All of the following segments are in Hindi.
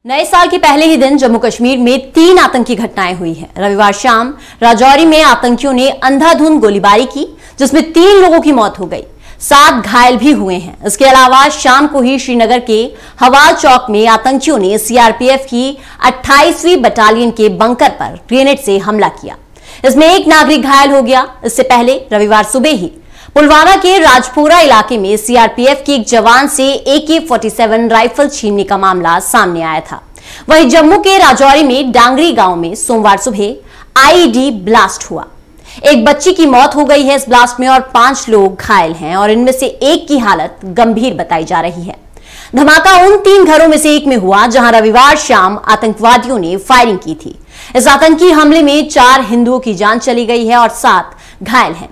नए साल के पहले ही दिन जम्मू कश्मीर में 3 आतंकी घटनाएं हुई हैं। रविवार शाम राजौरी में आतंकियों ने अंधाधुंध गोलीबारी की, जिसमें 3 लोगों की मौत हो गई, 7 घायल भी हुए हैं। इसके अलावा शाम को ही श्रीनगर के हवाल चौक में आतंकियों ने सीआरपीएफ की 28वीं बटालियन के बंकर पर ग्रेनेड से हमला किया। इसमें एक नागरिक घायल हो गया। इससे पहले रविवार सुबह ही पुलवामा के राजपुरा इलाके में सीआरपीएफ के एक जवान से AK-47 राइफल छीनने का मामला सामने आया था। वहीं जम्मू के राजौरी में डांगरी गांव में सोमवार सुबह आईईडी ब्लास्ट हुआ। एक बच्ची की मौत हो गई है इस ब्लास्ट में और 5 लोग घायल हैं और इनमें से एक की हालत गंभीर बताई जा रही है। धमाका उन 3 घरों में से एक में हुआ जहां रविवार शाम आतंकवादियों ने फायरिंग की थी। इस आतंकी हमले में 4 हिंदुओं की जान चली गई है और 7 घायल हैं।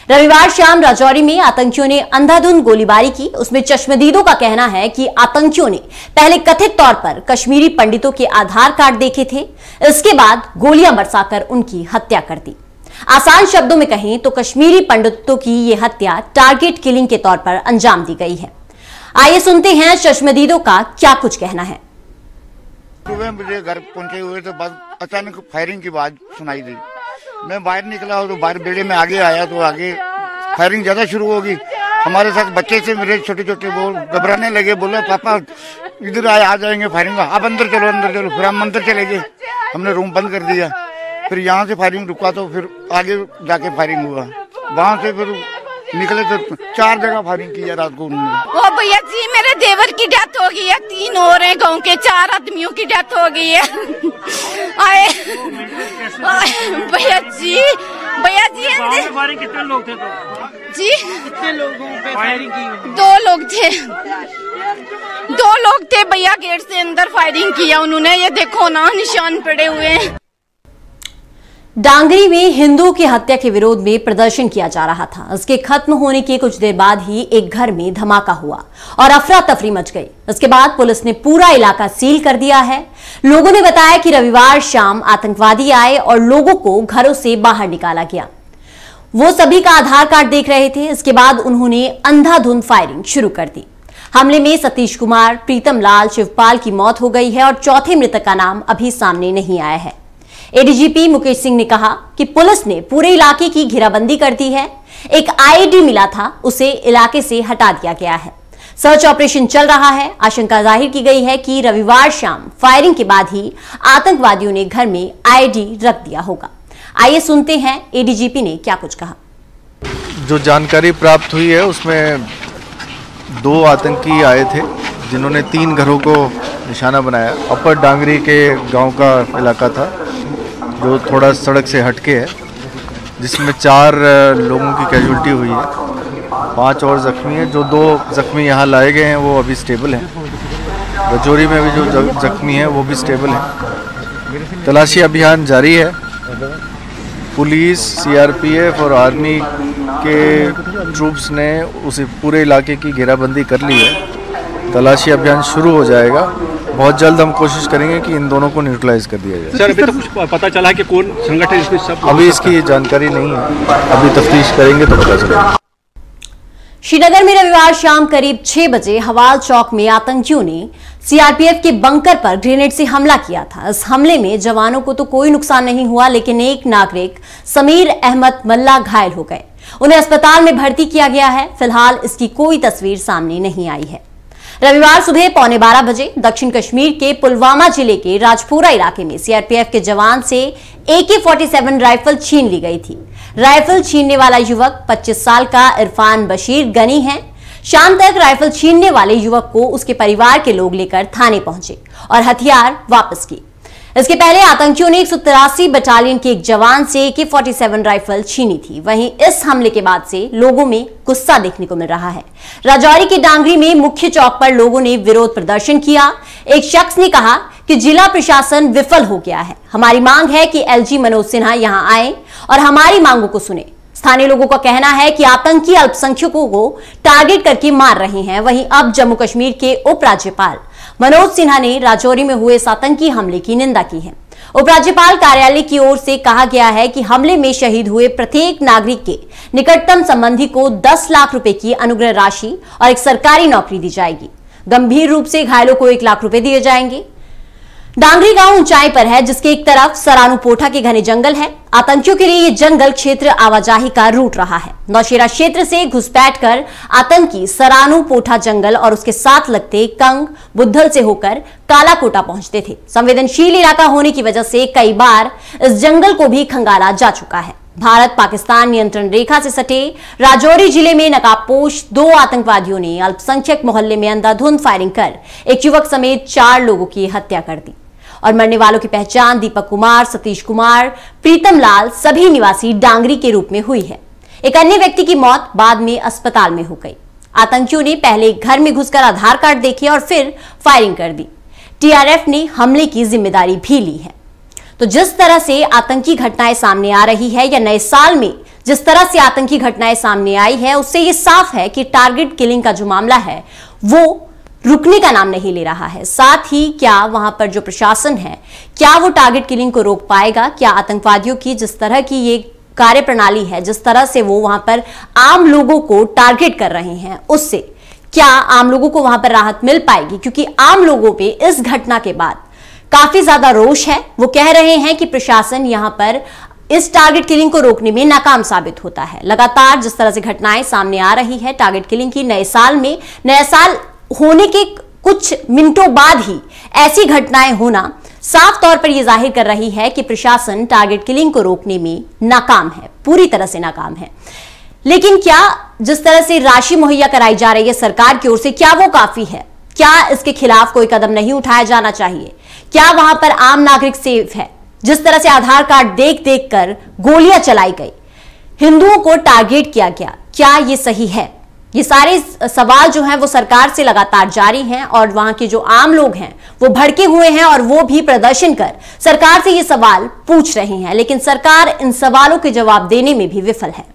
रविवार शाम राजौरी में आतंकियों ने अंधाधुंध गोलीबारी की। उसमें चश्मदीदों का कहना है कि आतंकियों ने पहले कथित तौर पर कश्मीरी पंडितों के आधार कार्ड देखे थे, इसके बाद गोलियां बरसाकर उनकी हत्या कर दी। आसान शब्दों में कहें तो कश्मीरी पंडितों की यह हत्या टारगेट किलिंग के तौर पर अंजाम दी गई है। आइए सुनते हैं चश्मदीदों का क्या कुछ कहना है। सुबह मुझे घर पहुंचे हुए तो अचानक फायरिंग की आवाज सुनाई दी। मैं बाहर निकला तो बाहर बेड़े में आगे आया तो आगे फायरिंग ज्यादा शुरू होगी। हमारे साथ बच्चे से मेरे छोटे छोटे वो घबराने लगे, बोले पापा इधर आ जाएंगे फायरिंग, आप अंदर चलो। फिर हम अंदर चले गए, हमने रूम बंद कर दिया। फिर यहाँ से फायरिंग रुका तो फिर आगे जाके फायरिंग हुआ। वहाँ से फिर निकले तो 4 जगह फायरिंग की है रात को उन्होंने। ओ भैया जी, मेरे देवर की डेथ हो गई है, 3 और हैं गांव के, 4 आदमियों की डेथ हो गई है। आए भैया जी फायरिंग कितने लोग थे जी? कितने लोगों पे फायरिंग की? 2 लोग थे भैया। गेट से अंदर फायरिंग किया उन्होंने, ये देखो ना निशान पड़े हुए हैं। डांगरी में हिंदुओं की हत्या के विरोध में प्रदर्शन किया जा रहा था। इसके खत्म होने के कुछ देर बाद ही एक घर में धमाका हुआ और अफरा तफरी मच गई। इसके बाद पुलिस ने पूरा इलाका सील कर दिया है। लोगों ने बताया कि रविवार शाम आतंकवादी आए और लोगों को घरों से बाहर निकाला गया। वो सभी का आधार कार्ड देख रहे थे। इसके बाद उन्होंने अंधाधुंध फायरिंग शुरू कर दी। हमले में सतीश कुमार, प्रीतम लाल, शिवपाल की मौत हो गई है और चौथे मृतक का नाम अभी सामने नहीं आया है। एडीजीपी मुकेश सिंह ने कहा कि पुलिस ने पूरे इलाके की घेराबंदी कर दी है। एक आईईडी मिला था, उसे इलाके से हटा दिया गया है। सर्च ऑपरेशन चल रहा है। आशंका जाहिर की गई है कि रविवार शाम फायरिंग के बाद ही आतंकवादियों ने घर में आईईडी रख दिया होगा। आइए सुनते हैं एडीजीपी ने क्या कुछ कहा। जो जानकारी प्राप्त हुई है उसमें 2 आतंकी आए थे जिन्होंने 3 घरों को निशाना बनाया। अपर डांगरी के गांव का इलाका था जो थोड़ा सड़क से हटके है, जिसमें 4 लोगों की कैजुअल्टी हुई है, 5 और जख्मी हैं। जो 2 जख्मी यहाँ लाए गए हैं वो अभी स्टेबल हैं। राजौरी में भी जो जख्मी हैं वो भी स्टेबल हैं। तलाशी अभियान जारी है। पुलिस, सीआरपीएफ और आर्मी के ट्रूप्स ने उसे पूरे इलाके की घेराबंदी कर ली है। तलाशी अभियान शुरू हो जाएगा। बहुत जल्द हम कोशिश करेंगे कि इन दोनों को न्यूट्रलाइज कर दिया जाए। सर, अभी तो कुछ पता चला है कि कौन संगठन इसमें सब? अभी इसकी जानकारी नहीं है, अभी तफ्तीश करेंगे तो पता चलेगा। श्रीनगर में रविवार शाम करीब 6 बजे हवाल चौक में आतंकियों ने सीआरपीएफ के बंकर पर ग्रेनेड से हमला किया था। इस हमले में जवानों को तो कोई नुकसान नहीं हुआ, लेकिन एक नागरिक समीर अहमद मल्ला घायल हो गए। उन्हें अस्पताल में भर्ती किया गया है। फिलहाल इसकी कोई तस्वीर सामने नहीं आई है। रविवार सुबह 11:15 बजे दक्षिण कश्मीर के पुलवामा जिले के राजपुरा इलाके में सीआरपीएफ के जवान से AK-47 राइफल छीन ली गई थी। राइफल छीनने वाला युवक 25 साल का इरफान बशीर गनी है। शाम तक राइफल छीनने वाले युवक को उसके परिवार के लोग लेकर थाने पहुंचे और हथियार वापस किए। इसके पहले आतंकियों ने 183 बटालियन के एक जवान से AK-47 राइफल छीनी थी। वहीं इस हमले के बाद से लोगों में गुस्सा देखने को मिल रहा है। राजौरी के डांगरी में मुख्य चौक पर लोगों ने विरोध प्रदर्शन किया। एक शख्स ने कहा कि जिला प्रशासन विफल हो गया है। हमारी मांग है कि LG मनोज सिन्हा यहां आए और हमारी मांगों को सुने। स्थानीय लोगों का कहना है कि आतंकी अल्पसंख्यकों को टारगेट करके मार रहे हैं। वहीं अब जम्मू कश्मीर के उपराज्यपाल मनोज सिन्हा ने राजौरी में हुए इस आतंकी हमले की निंदा की है। उपराज्यपाल कार्यालय की ओर से कहा गया है कि हमले में शहीद हुए प्रत्येक नागरिक के निकटतम संबंधी को 10 लाख रुपए की अनुग्रह राशि और एक सरकारी नौकरी दी जाएगी। गंभीर रूप से घायलों को 1 लाख रुपए दिए जाएंगे। डांगरी गांव ऊंचाई पर है, जिसके एक तरफ सरानू पोठा के घने जंगल है। आतंकियों के लिए ये जंगल क्षेत्र आवाजाही का रूट रहा है। नौशेरा क्षेत्र से घुसपैठ कर आतंकी सरानू पोठा जंगल और उसके साथ लगते कंग बुद्धल से होकर कालाकोटा पहुंचते थे। संवेदनशील इलाका होने की वजह से कई बार इस जंगल को भी खंगाला जा चुका है। भारत पाकिस्तान नियंत्रण रेखा से सटे राजौरी जिले में नकाबपोश 2 आतंकवादियों ने अल्पसंख्यक मोहल्ले में अंधाधुंध फायरिंग कर एक युवक समेत 4 लोगों की हत्या कर दी और मरने वालों की पहचान दीपक कुमार, सतीश कुमार, प्रीतम लाल सभी निवासी डांगरी के रूप में हुई है। एक अन्य व्यक्ति की मौत बाद में अस्पताल में हो गई। आतंकियों ने पहले घर में घुसकर आधार कार्ड देखे और फिर फायरिंग कर दी। टीआरएफ ने हमले की जिम्मेदारी भी ली है। तो जिस तरह से आतंकी घटनाएं सामने आ रही है या नए साल में जिस तरह से आतंकी घटनाएं सामने आई है, उससे यह साफ है कि टारगेट किलिंग का जो मामला है वो रुकने का नाम नहीं ले रहा है। साथ ही क्या वहां पर जो प्रशासन है, क्या वो टारगेट किलिंग को रोक पाएगा? क्या आतंकवादियों की जिस तरह की ये कार्य प्रणाली है, जिस तरह से वो वहां पर आम लोगों को टारगेट कर रहे हैं, उससे क्या आम लोगों को वहां पर राहत मिल पाएगी? क्योंकि आम लोगों पे इस घटना के बाद काफी ज्यादा रोष है। वो कह रहे हैं कि प्रशासन यहां पर इस टारगेट किलिंग को रोकने में नाकाम साबित होता है। लगातार जिस तरह से घटनाएं सामने आ रही है टारगेट किलिंग की, नए साल में, नया साल होने के कुछ मिनटों बाद ही ऐसी घटनाएं होना साफ तौर पर यह जाहिर कर रही है कि प्रशासन टारगेट किलिंग को रोकने में नाकाम है, पूरी तरह से नाकाम है। लेकिन क्या जिस तरह से राशि मुहैया कराई जा रही है सरकार की ओर से, क्या वो काफी है? क्या इसके खिलाफ कोई कदम नहीं उठाया जाना चाहिए? क्या वहां पर आम नागरिक सेफ है? जिस तरह से आधार कार्ड देख देख कर गोलियां चलाई गई, हिंदुओं को टारगेट किया गया, क्या ये सही है? ये सारे सवाल जो हैं वो सरकार से लगातार जारी हैं और वहां के जो आम लोग हैं वो भड़के हुए हैं और वो भी प्रदर्शन कर सरकार से ये सवाल पूछ रहे हैं। लेकिन सरकार इन सवालों के जवाब देने में भी विफल है।